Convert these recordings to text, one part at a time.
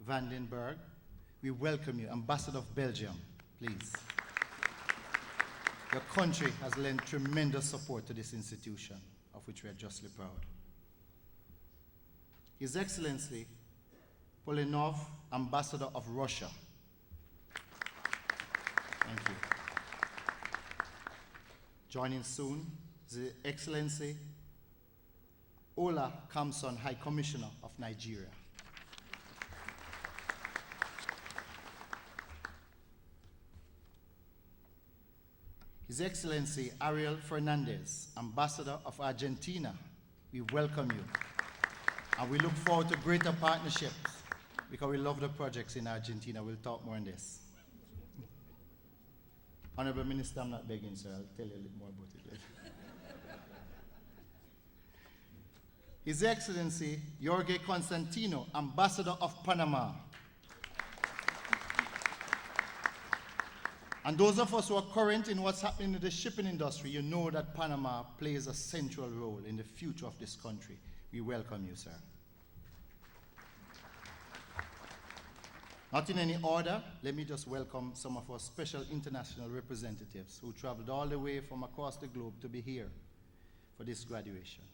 van den Berg, we welcome you. Ambassador of Belgium, please. Your country has lent tremendous support to this institution, of which we are justly proud. His Excellency, Polinov, Ambassador of Russia. Thank you. Joining soon, His Excellency, Ola Kamson, High Commissioner of Nigeria. His Excellency Ariel Fernandez, Ambassador of Argentina, we welcome you. And we look forward to greater partnerships because we love the projects in Argentina. We'll talk more on this. Honorable Minister, I'm not begging, sir. I'll tell you a little more about it later. His Excellency Jorge Constantino, Ambassador of Panama. And those of us who are current in what's happening in the shipping industry, you know that Panama plays a central role in the future of this country. We welcome you, sir. Not in any order, let me just welcome some of our special international representatives who traveled all the way from across the globe to be here for this graduation.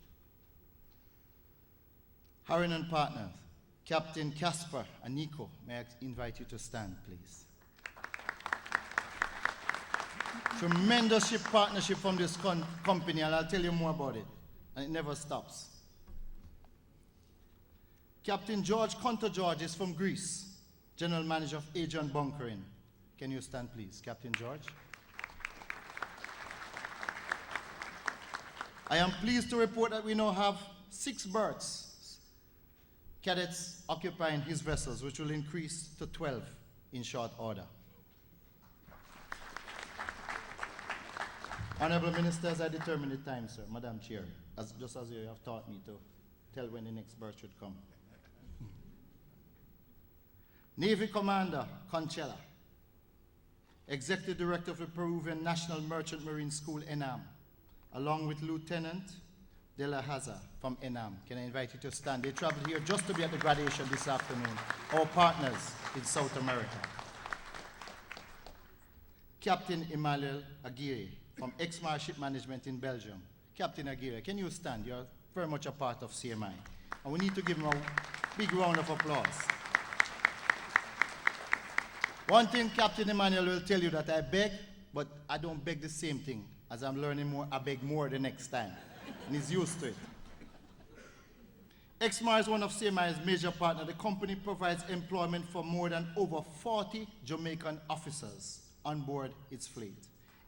Harren and partners, Captain Casper and Nico, may I invite you to stand, please. Tremendous ship partnership from this company, and I'll tell you more about it, and it never stops. Captain George Kontogeorge is from Greece, General Manager of Aegean Bunkering. Can you stand, please, Captain George? I am pleased to report that we now have 6 berths, cadets occupying his vessels, which will increase to 12 in short order. Honorable Ministers, I determine the time, sir, Madam Chair, just as you have taught me to tell when the next berth should come. Navy Commander Conchella, Executive Director of the Peruvian National Merchant Marine School, ENAM, along with Lieutenant De La Haza from ENAM. Can I invite you to stand? They traveled here just to be at the graduation this afternoon, our partners in South America. Captain Emmanuel Aguirre from Exmar Ship Management in Belgium. Captain Aguirre, can you stand? You're very much a part of CMI. And we need to give him a big round of applause. One thing Captain Emmanuel will tell you that I beg, but I don't beg the same thing. As I'm learning more, I beg more the next time. And he's used to it. Exmar is one of CMI's major partners. The company provides employment for more than over 40 Jamaican officers on board its fleet.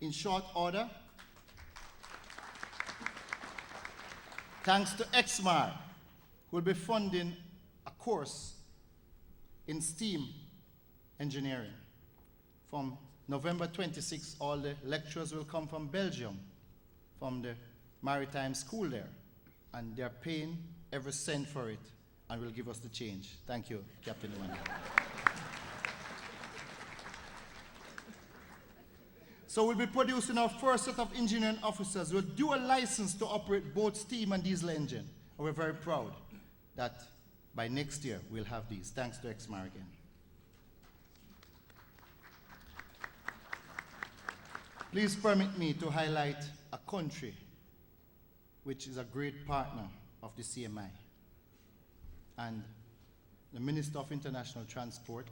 In short order, thanks to Exmar, we'll be funding a course in STEAM engineering. From November 26th, all the lecturers will come from Belgium, from the maritime school there, and they're paying every cent for it, and will give us the change. Thank you, Captain Emmanuel. So we'll be producing our first set of engineering officers with dual license to operate both steam and diesel engine. And we're very proud that by next year we'll have these, thanks to Exmar again. Please permit me to highlight a country which is a great partner of the CMI. And the Minister of International Transport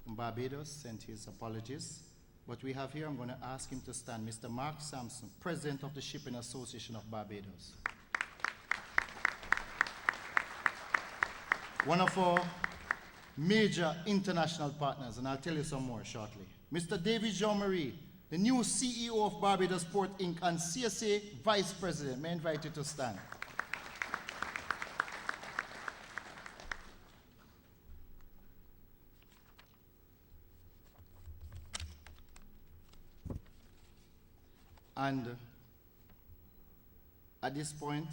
from Barbados sent his apologies. But we have here, I'm going to ask him to stand, Mr. Mark Sampson, President of the Shipping Association of Barbados. One of our major international partners, and I'll tell you some more shortly. Mr. David Jean-Marie, the new CEO of Barbados Port Inc. and CSA Vice President. May I invite you to stand. And at this point,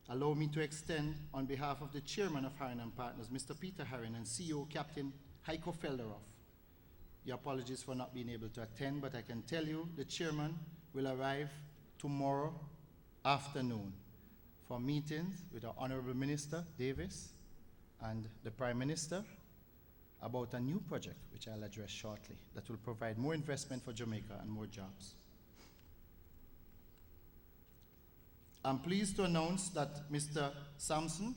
allow me to extend, on behalf of the chairman of Harren and Partners, Mr. Peter Harren, and CEO Captain Heiko Felderoff, the apologies for not being able to attend, but I can tell you the chairman will arrive tomorrow afternoon for meetings with our Honorable Minister Davis and the Prime Minister about a new project, which I'll address shortly, that will provide more investment for Jamaica and more jobs. I'm pleased to announce that Mr. Sampson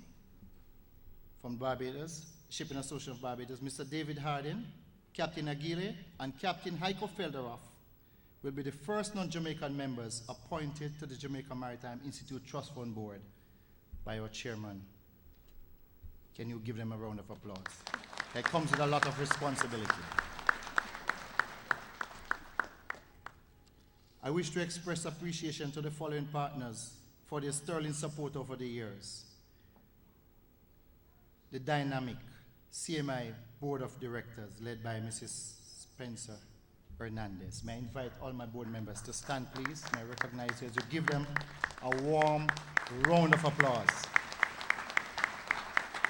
from Barbados, Shipping Association of Barbados, Mr. David Hardin, Captain Aguirre, and Captain Heiko Felderoff will be the first non-Jamaican members appointed to the Jamaica Maritime Institute Trust Fund Board by our chairman. Can you give them a round of applause? That comes with a lot of responsibility. I wish to express appreciation to the following partners for their sterling support over the years. The dynamic CMI Board of Directors led by Mrs. Spencer Hernandez. May I invite all my board members to stand, please? May I recognize you as you give them a warm round of applause.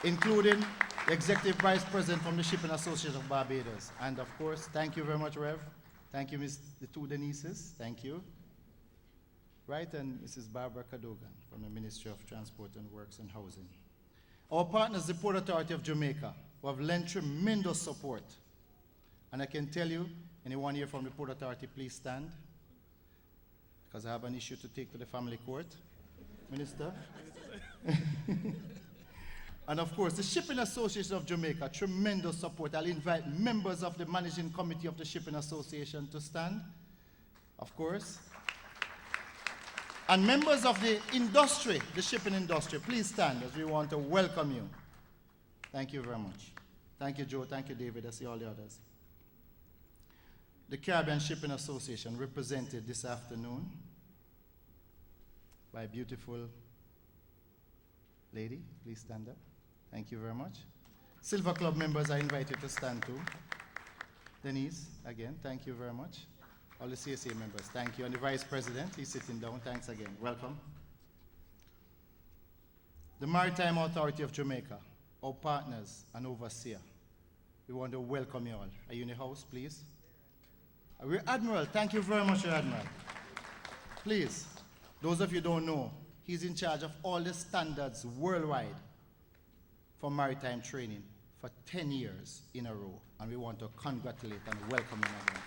Including the Executive Vice President from the Shipping Association of Barbados. And of course, thank you very much, Rev. Thank you, the two Denises. Thank you. Right, and Mrs. Barbara Cadogan from the Ministry of Transport and Works and Housing. Our partners, the Port Authority of Jamaica, who have lent tremendous support. And I can tell you, anyone here from the Port Authority, please stand, because I have an issue to take to the family court. Minister. And of course, the Shipping Association of Jamaica, tremendous support. I'll invite members of the Managing Committee of the Shipping Association to stand, of course. And members of the industry, the shipping industry, please stand as we want to welcome you. Thank you very much. Thank you, Joe. Thank you, David. I see all the others. The Caribbean Shipping Association, represented this afternoon by a beautiful lady. Please stand up. Thank you very much. Silver Club members are invited to stand too. Denise, again, thank you very much. All the CSA members, thank you. And the Vice President, he's sitting down. Thanks again. Welcome. The Maritime Authority of Jamaica, our partners and overseer, we want to welcome you all. Are you in the house, please? Rear Admiral, thank you very much, Rear Admiral. Please, those of you who don't know, he's in charge of all the standards worldwide for maritime training for 10 years in a row. And we want to congratulate and welcome him again.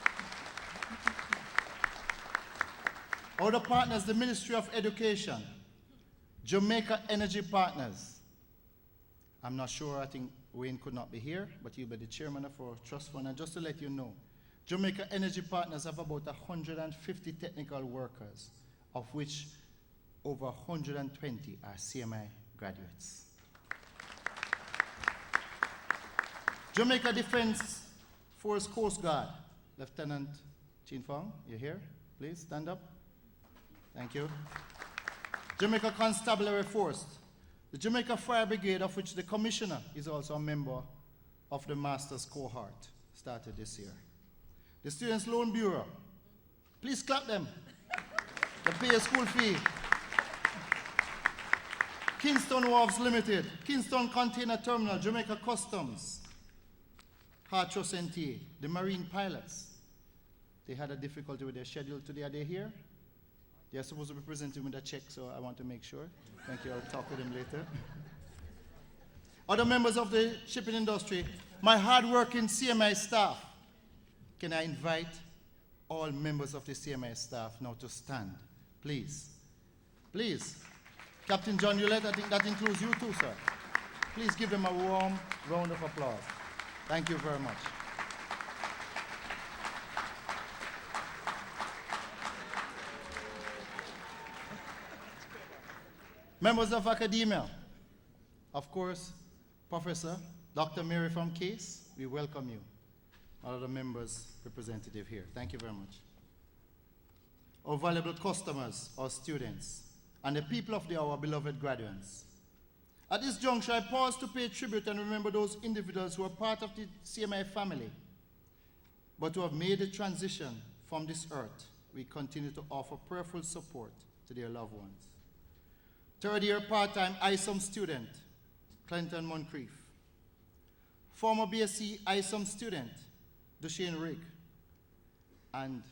Other partners, the Ministry of Education, Jamaica Energy Partners. I'm not sure, I think Wayne could not be here, but he'll be the chairman of our trust fund. And just to let you know, Jamaica Energy Partners have about 150 technical workers, of which over 120 are CMI graduates. Jamaica Defense Force Coast Guard, Lieutenant Chin Fong, you here? Please stand up. Thank you. Jamaica Constabulary Force, the Jamaica Fire Brigade, of which the Commissioner is also a member of the Master's Cohort, started this year. The Students' Loan Bureau, please clap them. They pay a school fee. Kingston Wharves Limited, Kingston Container Terminal, Jamaica Customs, Hartros NTA, the Marine Pilots. They had a difficulty with their schedule today. Are they here? They are supposed to be presenting with a check, so I want to make sure. Thank you. I'll talk with them later. Other members of the shipping industry, my hard-working CMI staff. Can I invite all members of the CMI staff now to stand, please? Please. Captain John Hewlett, I think that includes you too, sir. Please give them a warm round of applause. Thank you very much. Members of academia, of course, Professor Dr. Mary from Case, we welcome you. All of the members representative here. Thank you very much. Our valuable customers, our students, and the people of our beloved graduates. At this juncture, I pause to pay tribute and remember those individuals who are part of the CMI family, but who have made the transition from this earth. We continue to offer prayerful support to their loved ones. Third-year part-time ISOM student, Clinton Moncrief. Former BSc ISOM student, Duchesne Rigg. And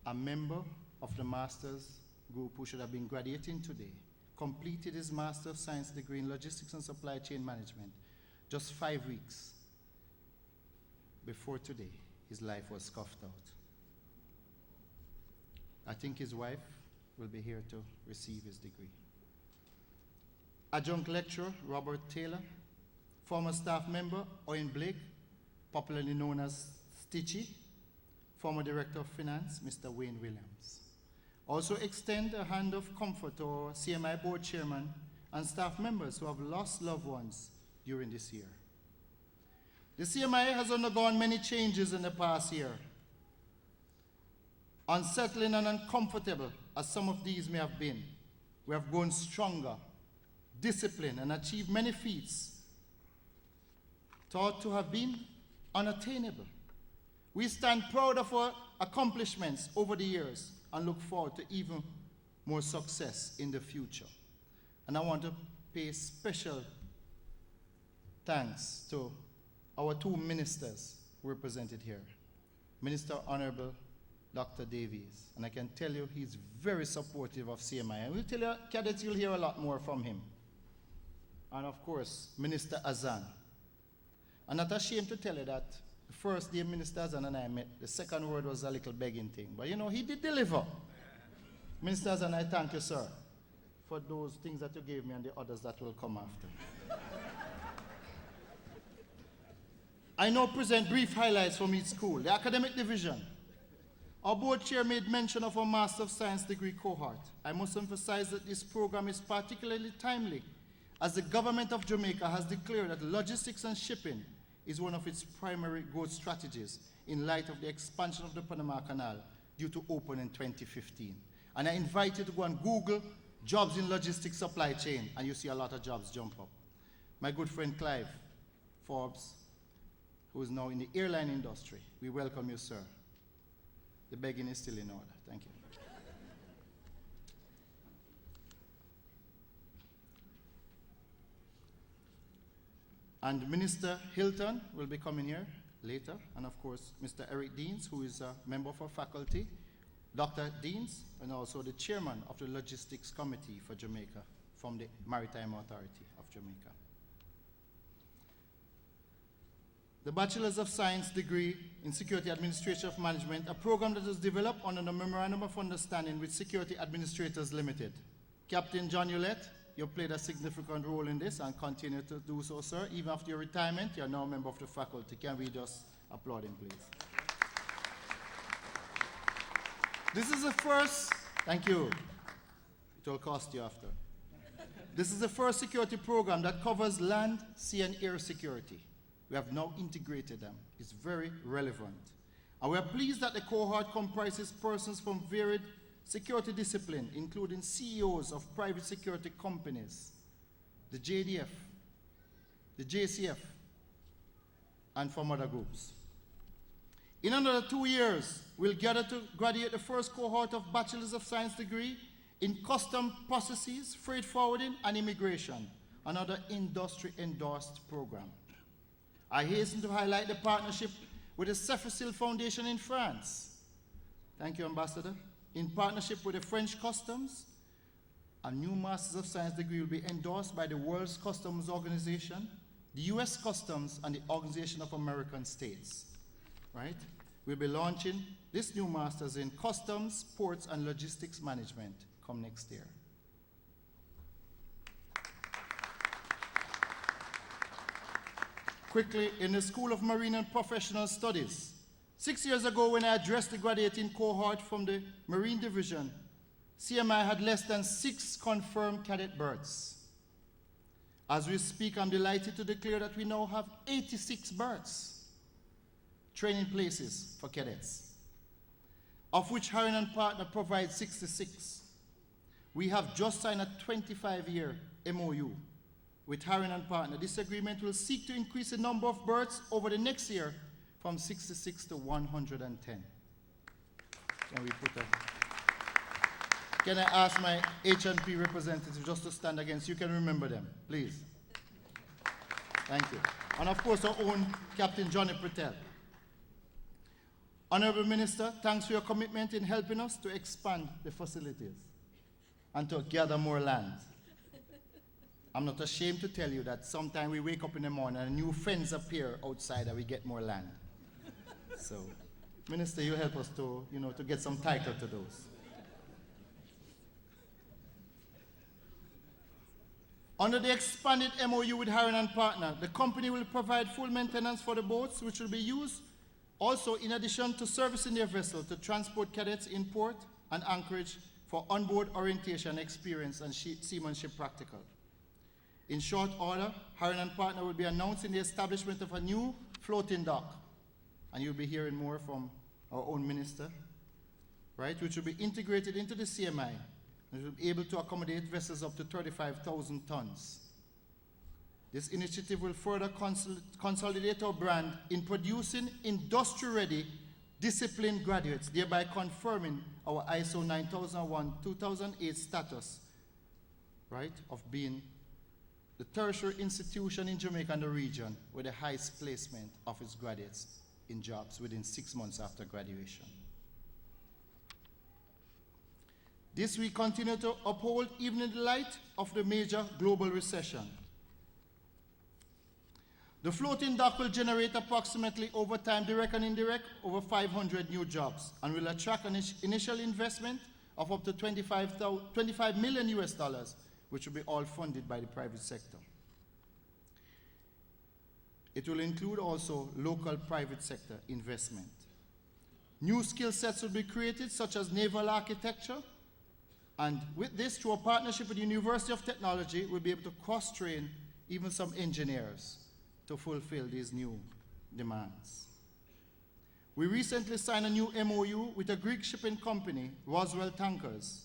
a member of the master's group who should have been graduating today, completed his Master of Science degree in Logistics and Supply Chain Management, just 5 weeks before today, his life was scuffed out. I think his wife will be here to receive his degree. Adjunct lecturer Robert Taylor, former staff member Owen Blake, popularly known as Stitchy, former director of finance Mr. Wayne Williams. Also extend a hand of comfort to our CMI board chairman and staff members who have lost loved ones during this year. The CMI has undergone many changes in the past year. Unsettling and uncomfortable as some of these may have been, we have grown stronger, disciplined, and achieved many feats thought to have been unattainable. We stand proud of our accomplishments over the years and look forward to even more success in the future. And I want to pay special thanks to our two ministers represented here. Minister Honorable Dr. Davies, and I can tell you he's very supportive of CMI. And we'll tell you, cadets, you'll hear a lot more from him. And of course, Minister Azan. I'm not ashamed to tell you that the first day Minister Azan and I met, the second word was a little begging thing. But you know, he did deliver. Minister Azan, I thank you, sir, for those things that you gave me and the others that will come after. I now present brief highlights from each school. The academic division. Our board chair made mention of our Master of Science degree cohort. I must emphasize that this program is particularly timely, as the government of Jamaica has declared that logistics and shipping is one of its primary growth strategies in light of the expansion of the Panama Canal due to open in 2015. And I invite you to go and Google jobs in logistics supply chain, and you see a lot of jobs jump up. My good friend Clive Forbes, who is now in the airline industry, we welcome you, sir. The begging is still in order. Thank you. And Minister Hilton will be coming here later. And of course, Mr. Eric Deans, who is a member of our faculty, Dr. Deans, and also the chairman of the Logistics Committee for Jamaica from the Maritime Authority of Jamaica. The Bachelor's of Science degree in Security Administration of Management, a program that was developed under the Memorandum of Understanding with Security Administrators Limited. Captain John Hewlett, you played a significant role in this and continue to do so, sir. Even after your retirement, you're now a member of the faculty. Can we just applaud him, please? This is the first, thank you. It will cost you after. This is the first security program that covers land, sea, and air security. We have now integrated them. It's very relevant. And we are pleased that the cohort comprises persons from varied security disciplines, including CEOs of private security companies, the JDF, the JCF, and from other groups. In another 2 years, we'll gather to graduate the first cohort of Bachelor's of Science degree in custom processes, freight forwarding, and immigration, another industry-endorsed program. I hasten to highlight the partnership with the Cephacil Foundation in France. Thank you, Ambassador. In partnership with the French Customs, a new Master's of Science degree will be endorsed by the World Customs Organization, the US Customs, and the Organization of American States. Right? We'll be launching this new Master's in Customs, Ports, and Logistics Management come next year. Quickly, in the School of Marine and Professional Studies, 6 years ago when I addressed the graduating cohort from the Marine Division, CMI had less than 6 confirmed cadet berths. As we speak, I'm delighted to declare that we now have 86 berths, training places for cadets, of which Harron and Partner provides 66. We have just signed a 25-year MOU with Harron and Partner. This agreement will seek to increase the number of berths over the next year from 66 to 110. Can I ask my H&P representative just to stand against? You can remember them, please. Thank you. And of course, our own Captain Johnny Patel. Honorable Minister, thanks for your commitment in helping us to expand the facilities and to gather more land. I'm not ashamed to tell you that sometime we wake up in the morning and new fence appear outside and we get more land. So, Minister, you help us to, to get some title to those. Under the expanded MOU with Harron and Partner, the company will provide full maintenance for the boats, which will be used also in addition to servicing their vessel to transport cadets in port and anchorage for onboard orientation experience and seamanship practical. In short order, Harron and Partner will be announcing the establishment of a new floating dock, and you'll be hearing more from our own minister, right, which will be integrated into the CMI. It will be able to accommodate vessels up to 35,000 tons. This initiative will further consolidate our brand in producing industry-ready, disciplined graduates, thereby confirming our ISO 9001-2008 status, right, of being the tertiary institution in Jamaica and the region with the highest placement of its graduates in jobs within 6 months after graduation. This we continue to uphold even in the light of the major global recession. The floating dock will generate approximately over time, direct and indirect, over 500 new jobs and will attract an initial investment of up to 25 million US dollars, which will be all funded by the private sector. It will include also local private sector investment. New skill sets will be created, such as naval architecture, and with this, through a partnership with the University of Technology, we'll be able to cross-train even some engineers to fulfill these new demands. We recently signed a new MOU with a Greek shipping company, Roswell Tankers.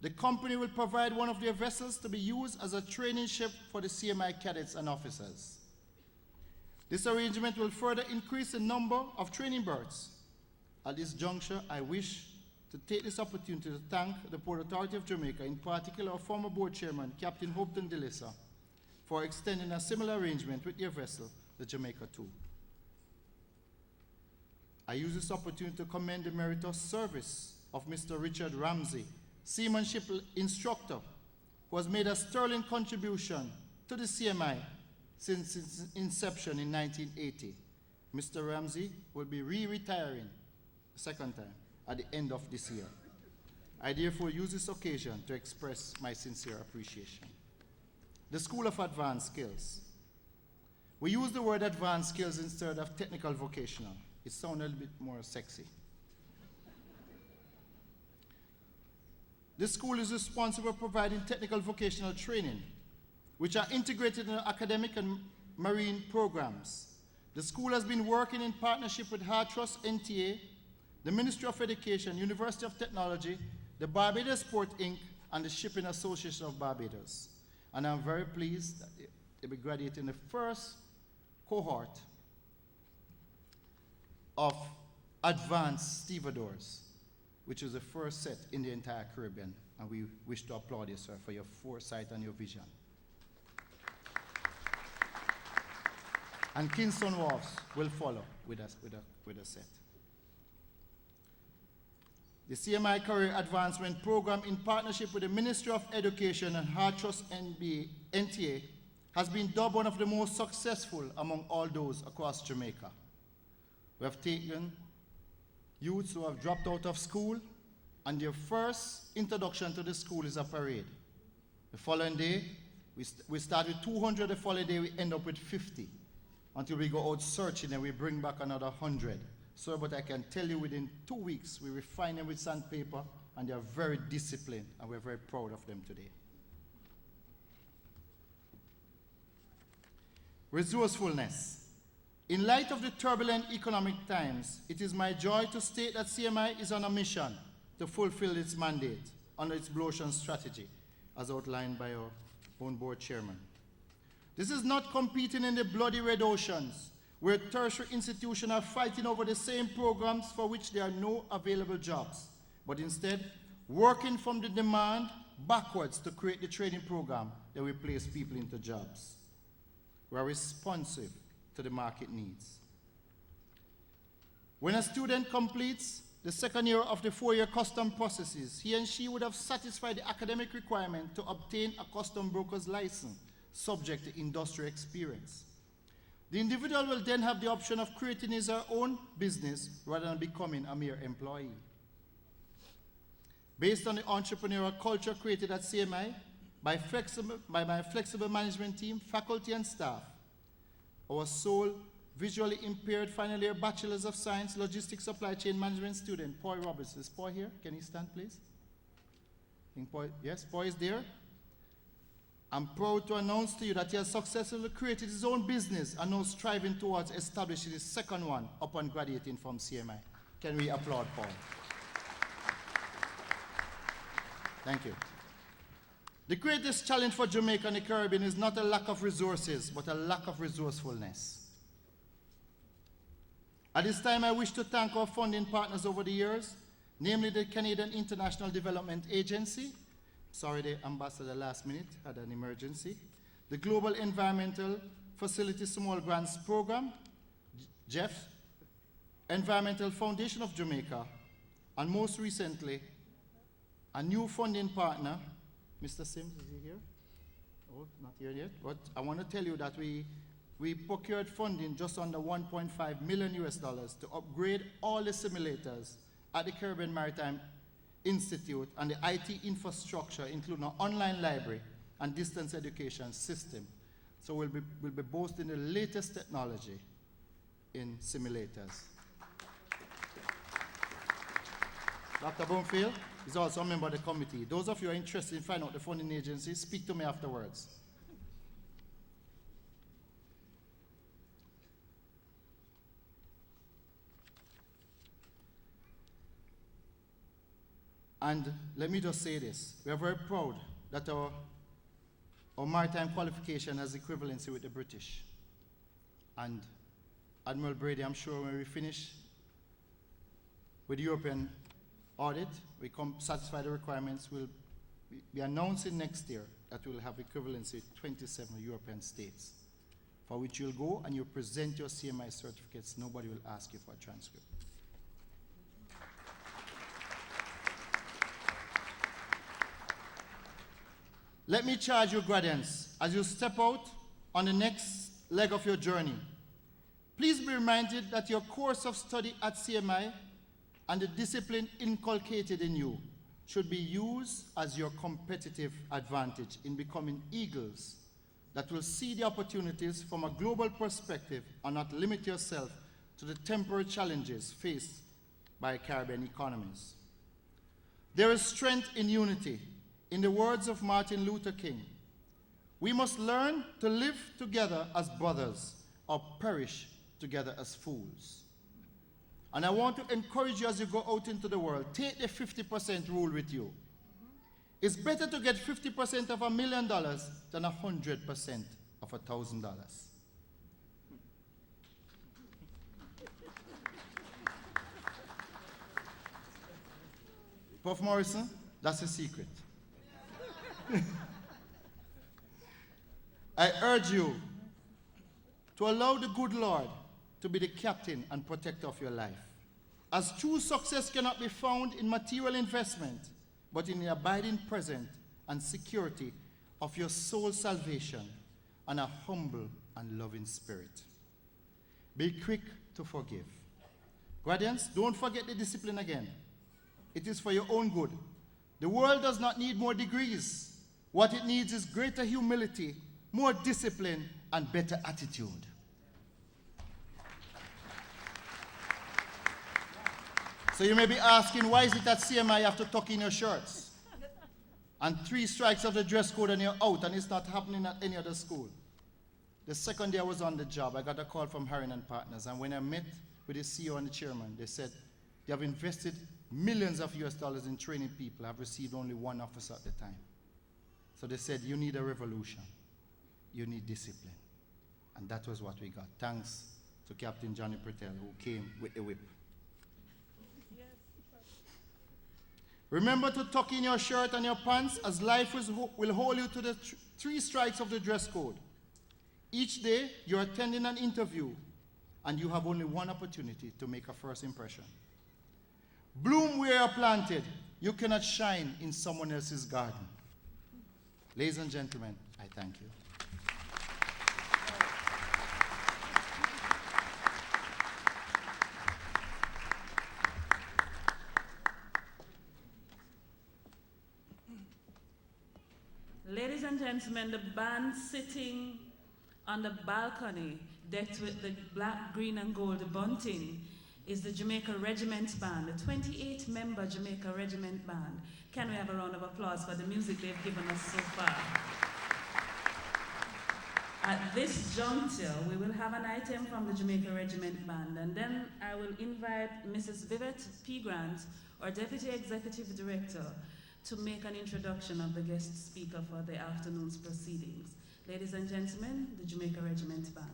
The company will provide one of their vessels to be used as a training ship for the CMI cadets and officers. This arrangement will further increase the number of training berths. At this juncture, I wish to take this opportunity to thank the Port Authority of Jamaica, in particular our former board chairman, Captain Hopton Delissa, for extending a similar arrangement with their vessel, the Jamaica 2. I use this opportunity to commend the meritorious service of Mr. Richard Ramsey, seamanship instructor, who has made a sterling contribution to the CMI since its inception in 1980. Mr. Ramsey will be retiring a second time at the end of this year. I therefore use this occasion to express my sincere appreciation. The School of Advanced Skills. We use the word advanced skills instead of technical vocational. It sounds a little bit more sexy. This school is responsible for providing technical vocational training, which are integrated in academic and marine programs. The school has been working in partnership with Hartrust NTA, the Ministry of Education, University of Technology, the Barbados Port Inc., and the Shipping Association of Barbados. And I'm very pleased that they'll be graduating the first cohort of advanced stevedores, which is the first set in the entire Caribbean. And we wish to applaud you, sir, for your foresight and your vision. And Kingston Wharves will follow with a set. The CMI Career Advancement Program, in partnership with the Ministry of Education and Hartrust NTA, has been dubbed one of the most successful among all those across Jamaica. We have taken youths who have dropped out of school, and their first introduction to the school is a parade. The following day, we start with 200, the following day we end up with 50, until we go out searching and we bring back another 100. So, but I can tell you within 2 weeks, we refine them with sandpaper, and they are very disciplined, and we're very proud of them today. Resourcefulness. In light of the turbulent economic times, it is my joy to state that CMI is on a mission to fulfill its mandate under its Blue Ocean strategy, as outlined by our own board chairman. This is not competing in the bloody red oceans, where tertiary institutions are fighting over the same programs for which there are no available jobs, but instead working from the demand backwards to create the training program that will place people into jobs. We are responsive to the market needs. When a student completes the second year of the 4-year custom processes, he and she would have satisfied the academic requirement to obtain a custom broker's license subject to industry experience. The individual will then have the option of creating his or her own business rather than becoming a mere employee. Based on the entrepreneurial culture created at CMI by my flexible management team, faculty and staff, our sole visually impaired final year Bachelor's of Science, Logistics Supply Chain Management student, Paul Robertson. Is Paul here? Can he stand, please? Yes, Paul is there. I'm proud to announce to you that he has successfully created his own business and now striving towards establishing his second one upon graduating from CMI. Can we applaud Paul? Thank you. The greatest challenge for Jamaica and the Caribbean is not a lack of resources, but a lack of resourcefulness. At this time, I wish to thank our funding partners over the years, namely the Canadian International Development Agency. Sorry, the ambassador last minute had an emergency. The Global Environmental Facility Small Grants Program, Jeff, Environmental Foundation of Jamaica, and most recently, a new funding partner, Mr. Sims, is he here? Oh, not here yet. But I want to tell you that we procured funding just under $1.5 million to upgrade all the simulators at the Caribbean Maritime Institute and the IT infrastructure, including our online library and distance education system. So we'll be boasting the latest technology in simulators. Dr. Bloomfield is also a member of the committee. Those of you who are interested in finding out the funding agency, speak to me afterwards. And let me just say this. We are very proud that our maritime qualification has equivalency with the British. And Admiral Brady, I'm sure when we finish with the European audit, we satisfy the requirements, we'll be announcing next year that we'll have equivalency with 27 European states, for which you'll go and you present your CMI certificates. Nobody will ask you for a transcript. Let me charge you, graduates, as you step out on the next leg of your journey. Please be reminded that your course of study at CMI and the discipline inculcated in you should be used as your competitive advantage in becoming eagles that will see the opportunities from a global perspective and not limit yourself to the temporary challenges faced by Caribbean economies. There is strength in unity. In the words of Martin Luther King, we must learn to live together as brothers or perish together as fools. And I want to encourage you as you go out into the world, take the 50% rule with you. It's better to get 50% of $1 million than 100% of $1,000. Prof. Morrison, that's the secret. I urge you to allow the good Lord to be the captain and protector of your life. As true success cannot be found in material investment, but in the abiding presence and security of your soul salvation and a humble and loving spirit. Be quick to forgive. Graduates, don't forget the discipline again. It is for your own good. The world does not need more degrees. What it needs is greater humility, more discipline, and better attitude. So you may be asking, why is it that CMI you have to tuck in your shirts? And 3 strikes of the dress code and you're out, and it's not happening at any other school. The second day I was on the job, I got a call from Harrin and Partners, and when I met with the CEO and the chairman, they said they have invested millions of US dollars in training people. I've received only 1 officer at the time. So they said, you need a revolution. You need discipline. And that was what we got. Thanks to Captain Johnny Pretel, who came with the whip. Yes. Remember to tuck in your shirt and your pants, as life will hold you to the 3 strikes of the dress code. Each day, you're attending an interview, and you have only one opportunity to make a first impression. Bloom where you're planted. You cannot shine in someone else's garden. Ladies and gentlemen, I thank you. and gentlemen, the band sitting on the balcony, decked with the black, green, and gold bunting, is the Jamaica Regiment Band, the 28-member Jamaica Regiment Band. Can we have a round of applause for the music they've given us so far? At this juncture, we will have an item from the Jamaica Regiment Band, and then I will invite Mrs. Vivette P. Grant, our Deputy Executive Director, to make an introduction of the guest speaker for the afternoon's proceedings. Ladies and gentlemen, the Jamaica Regiment Band.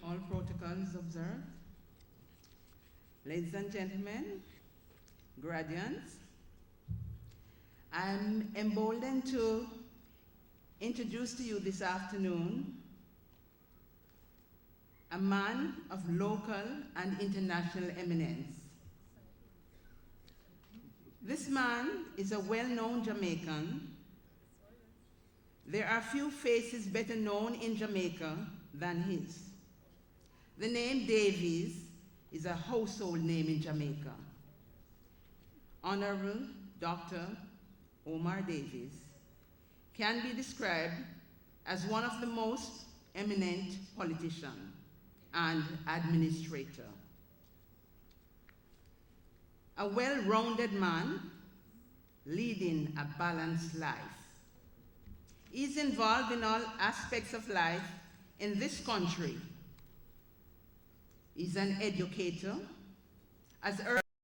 All protocols observed. Ladies and gentlemen, graduates, I'm emboldened to introduce to you this afternoon a man of local and international eminence. This man is a well-known Jamaican. There are few faces better known in Jamaica than his. The name Davies is a household name in Jamaica. Honorable Dr. Omar Davies can be described as one of the most eminent politicians and administrator. A well-rounded man leading a balanced life. He's involved in all aspects of life in this country. He's an educator, as early